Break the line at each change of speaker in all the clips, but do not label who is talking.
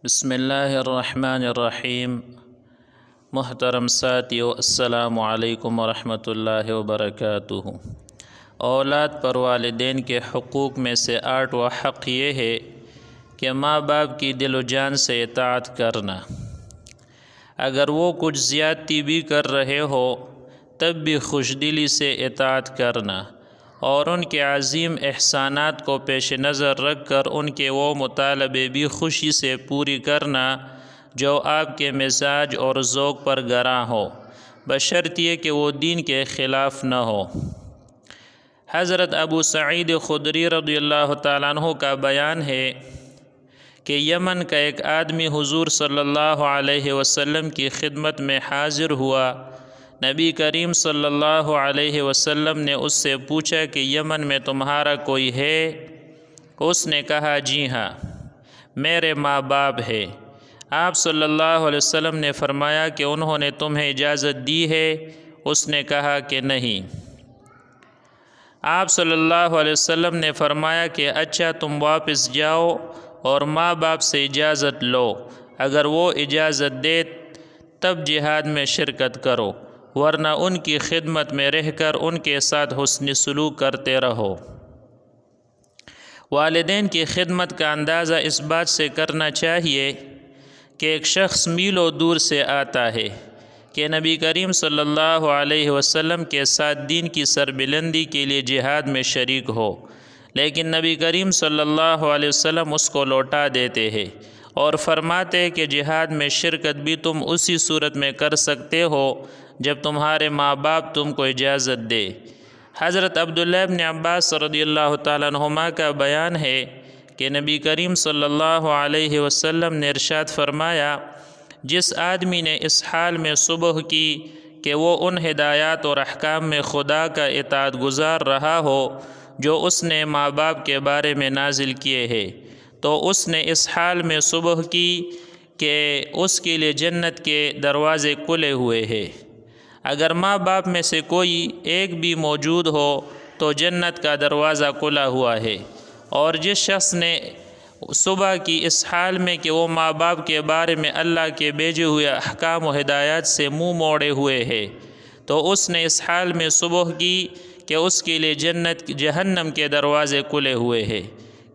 بسم اللہ الرحمن الرحیم۔ محترم ساتھیو، السلام علیکم ورحمۃ اللہ وبرکاتہ۔ اولاد پر والدین کے حقوق میں سے 8واں حق یہ ہے کہ ماں باپ کی دل و جان سے اطاعت کرنا۔ اگر وہ کچھ زیادتی بھی کر رہے ہو تب بھی خوش دلی سے اطاعت کرنا، اور ان کے عظیم احسانات کو پیش نظر رکھ کر ان کے وہ مطالبے بھی خوشی سے پوری کرنا جو آپ کے مزاج اور ذوق پر گراں ہو، بشرط یہ کہ وہ دین کے خلاف نہ ہو۔ حضرت ابو سعید خدری رضی اللہ تعالیٰ عنہ کا بیان ہے کہ یمن کا ایک آدمی حضور صلی اللہ علیہ وسلم کی خدمت میں حاضر ہوا۔ نبی کریم صلی اللہ علیہ وسلم نے اس سے پوچھا کہ یمن میں تمہارا کوئی ہے؟ اس نے کہا جی ہاں، میرے ماں باپ ہے۔ آپ صلی اللہ علیہ وسلم نے فرمایا کہ انہوں نے تمہیں اجازت دی ہے؟ اس نے کہا کہ نہیں۔ آپ صلی اللہ علیہ وسلم نے فرمایا کہ اچھا، تم واپس جاؤ اور ماں باپ سے اجازت لو، اگر وہ اجازت دے تب جہاد میں شرکت کرو، ورنہ ان کی خدمت میں رہ کر ان کے ساتھ حسن سلوک کرتے رہو۔ والدین کی خدمت کا اندازہ اس بات سے کرنا چاہیے کہ ایک شخص میلوں دور سے آتا ہے کہ نبی کریم صلی اللہ علیہ وسلم کے ساتھ دین کی سربلندی کے لیے جہاد میں شریک ہو، لیکن نبی کریم صلی اللہ علیہ وسلم اس کو لوٹا دیتے ہیں اور فرماتے کہ جہاد میں شرکت بھی تم اسی صورت میں کر سکتے ہو جب تمہارے ماں باپ تم کو اجازت دے۔ حضرت عبداللہ بن عباس رضی اللہ تعالیٰ عنہما کا بیان ہے کہ نبی کریم صلی اللہ علیہ وسلم نے ارشاد فرمایا، جس آدمی نے اس حال میں صبح کی کہ وہ ان ہدایات اور احکام میں خدا کا اطاعت گزار رہا ہو جو اس نے ماں باپ کے بارے میں نازل کیے ہیں، تو اس نے اس حال میں صبح کی کہ اس کے لیے جنت کے دروازے کھلے ہوئے ہیں۔ اگر ماں باپ میں سے کوئی ایک بھی موجود ہو تو جنت کا دروازہ کھلا ہوا ہے، اور جس شخص نے صبح کی اس حال میں کہ وہ ماں باپ کے بارے میں اللہ کے بھیجے ہوئے احکام و ہدایات سے منہ موڑے ہوئے ہے، تو اس نے اس حال میں صبح کی کہ اس کے لیے جہنم کے دروازے کھلے ہوئے ہیں۔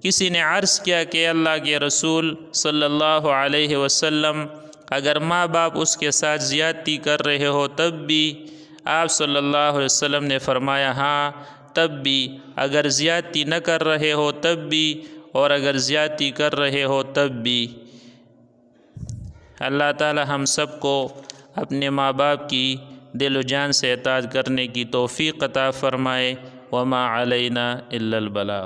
کسی نے عرض کیا کہ اللہ کے رسول صلی اللہ علیہ وسلم، اگر ماں باپ اس کے ساتھ زیادتی کر رہے ہو تب بھی؟ آپ صلی اللہ علیہ وسلم نے فرمایا ہاں، تب بھی، اگر زیادتی نہ کر رہے ہو تب بھی، اور اگر زیادتی کر رہے ہو تب بھی۔ اللہ تعالی ہم سب کو اپنے ماں باپ کی دل و جان سے اطاعت کرنے کی توفیق عطا فرمائے۔ وما علینا الا البلاغ۔